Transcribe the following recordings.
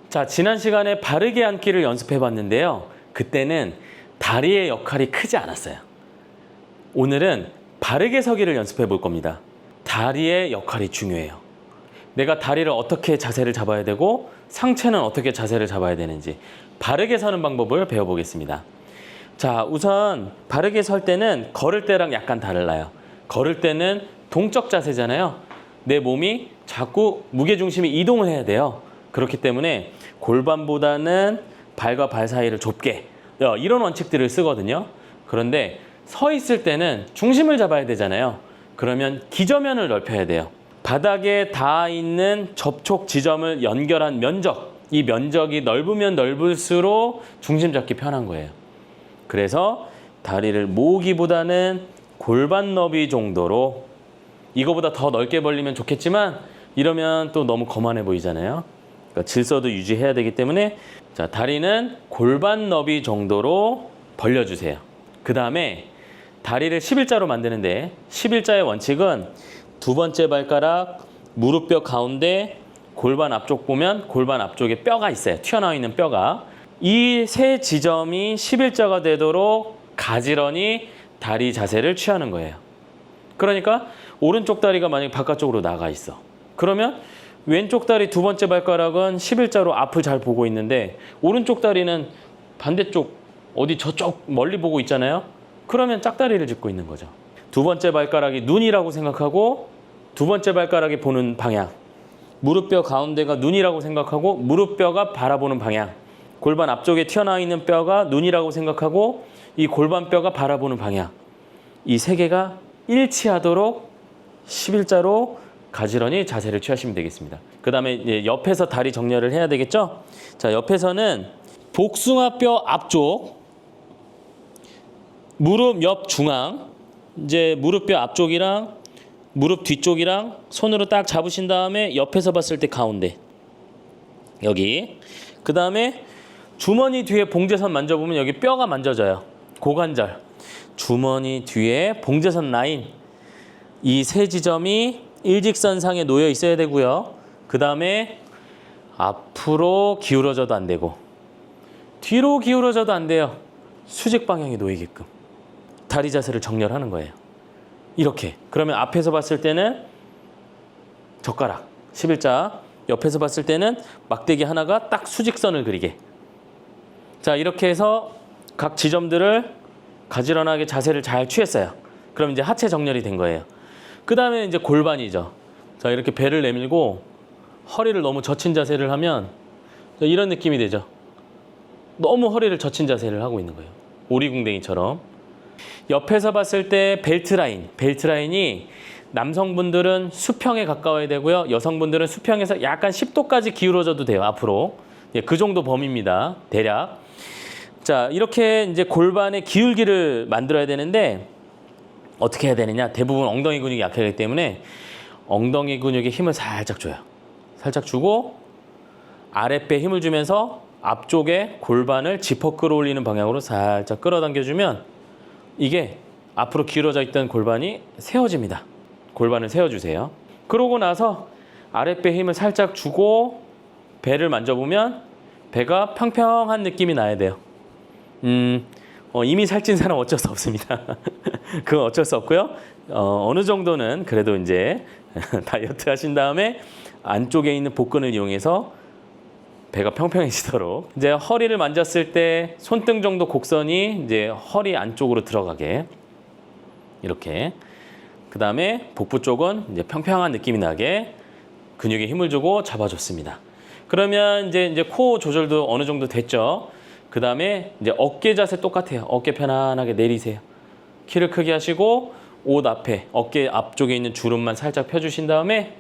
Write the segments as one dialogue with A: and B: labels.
A: 자, 지난 시간에 바르게 앉기를 연습해 봤는데요. 그때는 다리의 역할이 크지 않았어요. 오늘은 바르게 서기를 연습해 볼 겁니다. 다리의 역할이 중요해요. 내가 다리를 어떻게 자세를 잡아야 되고 상체는 어떻게 자세를 잡아야 되는지 바르게 서는 방법을 배워보겠습니다. 자, 우선 바르게 설 때는 걸을 때랑 약간 달라요. 걸을 때는 동적 자세잖아요. 내 몸이 자꾸 무게중심이 이동을 해야 돼요. 그렇기 때문에 골반보다는 발과 발 사이를 좁게 이런 원칙들을 쓰거든요. 그런데 서 있을 때는 중심을 잡아야 되잖아요. 그러면 기저면을 넓혀야 돼요. 바닥에 닿아 있는 접촉 지점을 연결한 면적, 이 면적이 넓으면 넓을수록 중심 잡기 편한 거예요. 그래서 다리를 모으기보다는 골반 너비 정도로, 이거보다 더 넓게 벌리면 좋겠지만 이러면 또 너무 거만해 보이잖아요. 그러니까 질서도 유지해야 되기 때문에, 자, 다리는 골반 너비 정도로 벌려주세요. 그 다음에 다리를 11자로 만드는데, 11자의 원칙은 두 번째 발가락, 무릎뼈 가운데, 골반 앞쪽 보면 골반 앞쪽에 뼈가 있어요. 튀어나와 있는 뼈가. 이 세 지점이 11자가 되도록 가지런히 다리 자세를 취하는 거예요. 그러니까 오른쪽 다리가 만약에 바깥쪽으로 나가 있어. 그러면 왼쪽 다리 두 번째 발가락은 11자로 앞을 잘 보고 있는데 오른쪽 다리는 반대쪽 어디 저쪽 멀리 보고 있잖아요. 그러면 짝다리를 짚고 있는 거죠. 두 번째 발가락이 눈이라고 생각하고 두 번째 발가락이 보는 방향, 무릎뼈 가운데가 눈이라고 생각하고 무릎뼈가 바라보는 방향, 골반 앞쪽에 튀어나와 있는 뼈가 눈이라고 생각하고 이 골반뼈가 바라보는 방향, 이 세 개가 일치하도록 11자로 가지런히 자세를 취하시면 되겠습니다. 그 다음에 이제 옆에서 다리 정렬을 해야 되겠죠? 자, 옆에서는 복숭아뼈 앞쪽, 무릎 옆 중앙, 이제 무릎뼈 앞쪽이랑 무릎 뒤쪽이랑 손으로 딱 잡으신 다음에 옆에서 봤을 때 가운데 여기, 그 다음에 주머니 뒤에 봉제선 만져보면 여기 뼈가 만져져요. 고관절, 주머니 뒤에 봉제선 라인, 이 세 지점이 일직선상에 놓여 있어야 되고요. 그 다음에 앞으로 기울어져도 안 되고 뒤로 기울어져도 안 돼요. 수직 방향에 놓이게끔 다리 자세를 정렬하는 거예요. 이렇게. 그러면 앞에서 봤을 때는 젓가락 11자, 옆에서 봤을 때는 막대기 하나가 딱 수직선을 그리게. 자, 이렇게 해서 각 지점들을 가지런하게 자세를 잘 취했어요. 그럼 이제 하체 정렬이 된 거예요. 그 다음에 이제 골반이죠. 자, 이렇게 배를 내밀고 허리를 너무 젖힌 자세를 하면 이런 느낌이 되죠. 너무 허리를 젖힌 자세를 하고 있는 거예요. 오리궁뎅이처럼. 옆에서 봤을 때 벨트 라인이 남성분들은 수평에 가까워야 되고요. 여성분들은 수평에서 약간 10도까지 기울어져도 돼요. 앞으로. 예, 그 정도 범위입니다. 대략. 자, 이렇게 이제 골반의 기울기를 만들어야 되는데 어떻게 해야 되느냐? 대부분 엉덩이 근육이 약하기 때문에 엉덩이 근육에 힘을 살짝 줘요. 살짝 주고 아랫배에 힘을 주면서 앞쪽에 골반을 짚어 끌어올리는 방향으로 살짝 끌어당겨주면 이게 앞으로 기울어져 있던 골반이 세워집니다. 골반을 세워주세요. 그러고 나서 아랫배 힘을 살짝 주고 배를 만져보면 배가 평평한 느낌이 나야 돼요. 이미 살찐 사람 어쩔 수 없습니다. 그건 어쩔 수 없고요. 어느 정도는 그래도 이제 다이어트 하신 다음에 안쪽에 있는 복근을 이용해서 배가 평평해지도록, 이제 허리를 만졌을 때 손등 정도 곡선이 이제 허리 안쪽으로 들어가게 이렇게. 그 다음에 복부 쪽은 이제 평평한 느낌이 나게 근육에 힘을 주고 잡아줬습니다. 그러면 이제 코 조절도 어느 정도 됐죠. 그 다음에 이제 어깨 자세 똑같아요. 어깨 편안하게 내리세요. 키를 크게 하시고 옷 앞에 어깨 앞쪽에 있는 주름만 살짝 펴주신 다음에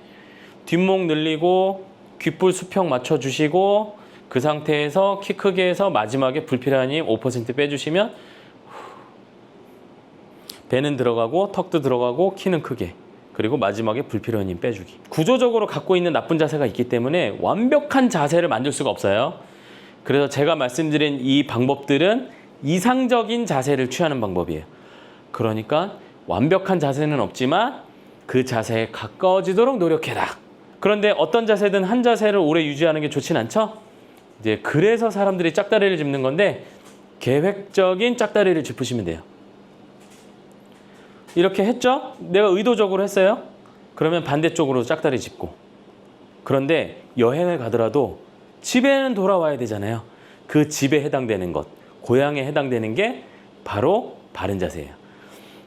A: 뒷목 늘리고 귓불 수평 맞춰주시고 그 상태에서 키 크게 해서 마지막에 불필요한 힘 5% 빼주시면 배는 들어가고 턱도 들어가고 키는 크게, 그리고 마지막에 불필요한 힘 빼주기. 구조적으로 갖고 있는 나쁜 자세가 있기 때문에 완벽한 자세를 만들 수가 없어요. 그래서 제가 말씀드린 이 방법들은 이상적인 자세를 취하는 방법이에요. 그러니까 완벽한 자세는 없지만 그 자세에 가까워지도록 노력해라. 그런데 어떤 자세든 한 자세를 오래 유지하는 게 좋진 않죠? 이제 그래서 사람들이 짝다리를 짚는 건데 계획적인 짝다리를 짚으시면 돼요. 이렇게 했죠? 내가 의도적으로 했어요? 그러면 반대쪽으로 짝다리 짚고. 그런데 여행을 가더라도 집에는 돌아와야 되잖아요. 그 집에 해당되는 것, 고향에 해당되는 게 바로 바른 자세예요.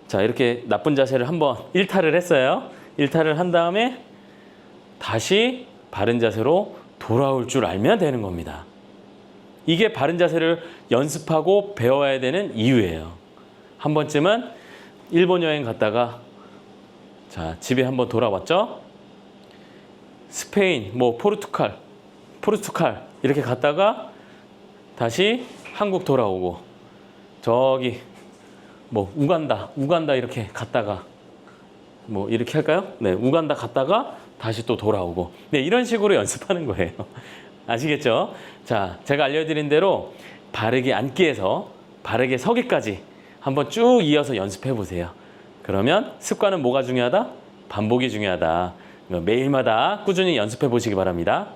A: 자, 이렇게 나쁜 자세를 한번 일탈을 했어요. 일탈을 한 다음에 다시 바른 자세로 돌아올 줄 알면 되는 겁니다. 이게 바른 자세를 연습하고 배워야 되는 이유예요. 한 번쯤은 일본 여행 갔다가 자, 집에 한번 돌아왔죠? 스페인, 뭐 포르투갈 이렇게 갔다가 다시 한국 돌아오고 저기 뭐 우간다 이렇게 갔다가 뭐 이렇게 할까요? 네, 우간다 갔다가 다시 또 돌아오고 네, 이런 식으로 연습하는 거예요. 아시겠죠? 자, 제가 알려드린 대로 바르게 앉기에서 바르게 서기까지 한번 쭉 이어서 연습해 보세요. 그러면 습관은 뭐가 중요하다? 반복이 중요하다. 매일마다 꾸준히 연습해 보시기 바랍니다.